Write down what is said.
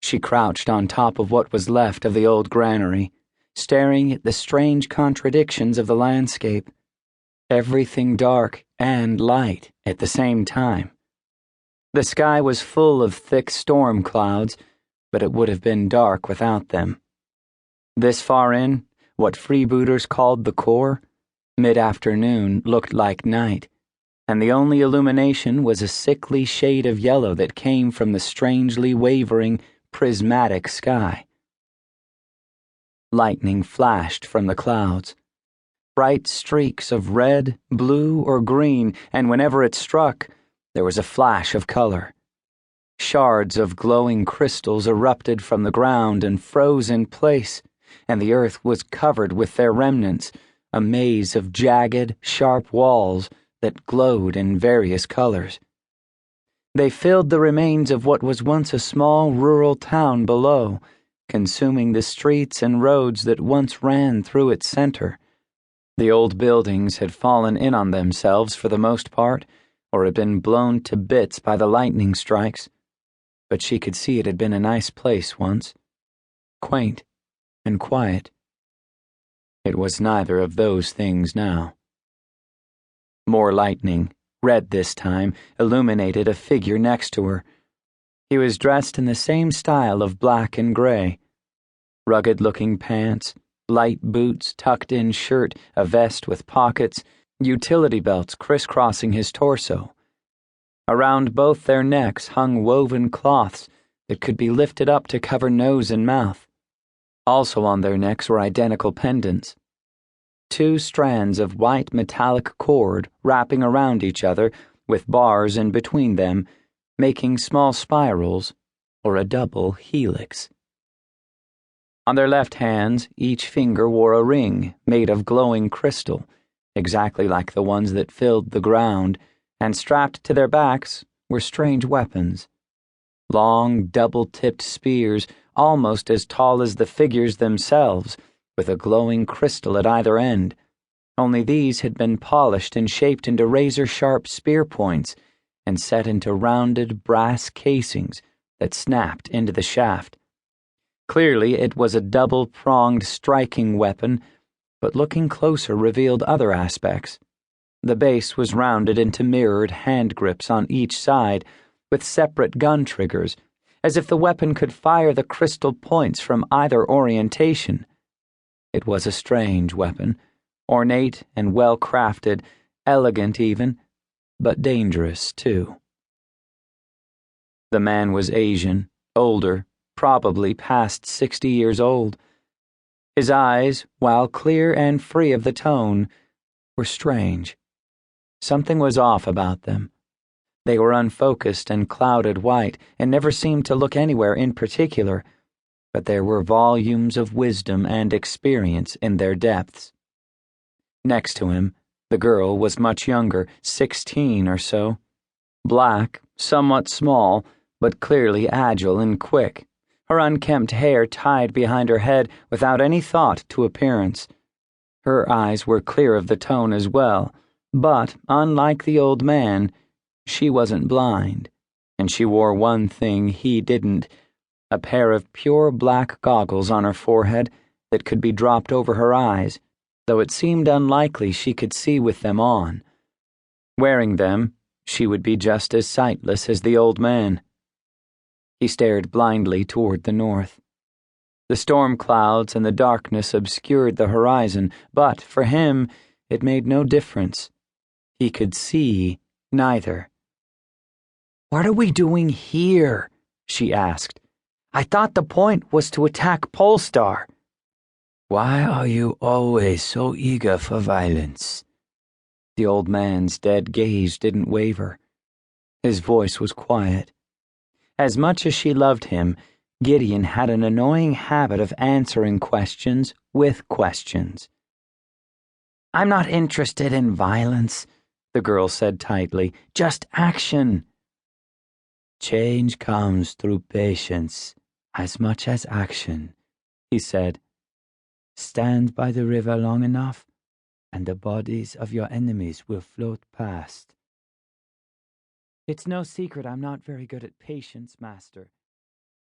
She crouched on top of what was left of the old granary, staring at the strange contradictions of the landscape. Everything dark and light at the same time. The sky was full of thick storm clouds, but it would have been dark without them. This far in, what freebooters called the core, mid-afternoon looked like night, and the only illumination was a sickly shade of yellow that came from the strangely wavering, prismatic sky. Lightning flashed from the clouds. Bright streaks of red, blue, or green, and whenever it struck, there was a flash of color. Shards of glowing crystals erupted from the ground and froze in place, and the earth was covered with their remnants, a maze of jagged, sharp walls that glowed in various colors. They filled the remains of what was once a small rural town below, consuming the streets and roads that once ran through its center. The old buildings had fallen in on themselves for the most part, or had been blown to bits by the lightning strikes, but she could see it had been a nice place once, quaint and quiet. It was neither of those things now. More lightning, red this time, illuminated a figure next to her. He was dressed in the same style of black and gray. Rugged-looking pants, light boots, tucked-in shirt, a vest with pockets, utility belts crisscrossing his torso. Around both their necks hung woven cloths that could be lifted up to cover nose and mouth. Also on their necks were identical pendants. 2 strands of white metallic cord wrapping around each other with bars in between them, making small spirals or a double helix. On their left hands, each finger wore a ring made of glowing crystal, exactly like the ones that filled the ground, and strapped to their backs were strange weapons. Long, double-tipped spears, almost as tall as the figures themselves, with a glowing crystal at either end, only these had been polished and shaped into razor-sharp spear points and set into rounded brass casings that snapped into the shaft. Clearly it was a double-pronged striking weapon, but looking closer revealed other aspects. The base was rounded into mirrored hand grips on each side, with separate gun triggers, as if the weapon could fire the crystal points from either orientation. It was a strange weapon, ornate and well-crafted, elegant even, but dangerous too. The man was Asian, older, probably past 60 years old. His eyes, while clear and free of the tone, were strange. Something was off about them. They were unfocused and clouded white, and never seemed to look anywhere in particular, but there were volumes of wisdom and experience in their depths. Next to him, the girl was much younger, 16 or so. Black, somewhat small, but clearly agile and quick, her unkempt hair tied behind her head without any thought to appearance. Her eyes were clear of the tone as well, but, unlike the old man, she wasn't blind, and she wore one thing he didn't, a pair of pure black goggles on her forehead that could be dropped over her eyes, though it seemed unlikely she could see with them on. Wearing them, she would be just as sightless as the old man. He stared blindly toward the north. The storm clouds and the darkness obscured the horizon, but for him it made no difference. He could see neither. "What are we doing here?" she asked. "I thought the point was to attack Polestar." "Why are you always so eager for violence?" The old man's dead gaze didn't waver. His voice was quiet. As much as she loved him, Gideon had an annoying habit of answering questions with questions. "I'm not interested in violence," the girl said tightly. "Just action." "Change comes through patience as much as action," he said. "Stand by the river long enough, and the bodies of your enemies will float past." "It's no secret I'm not very good at patience, Master."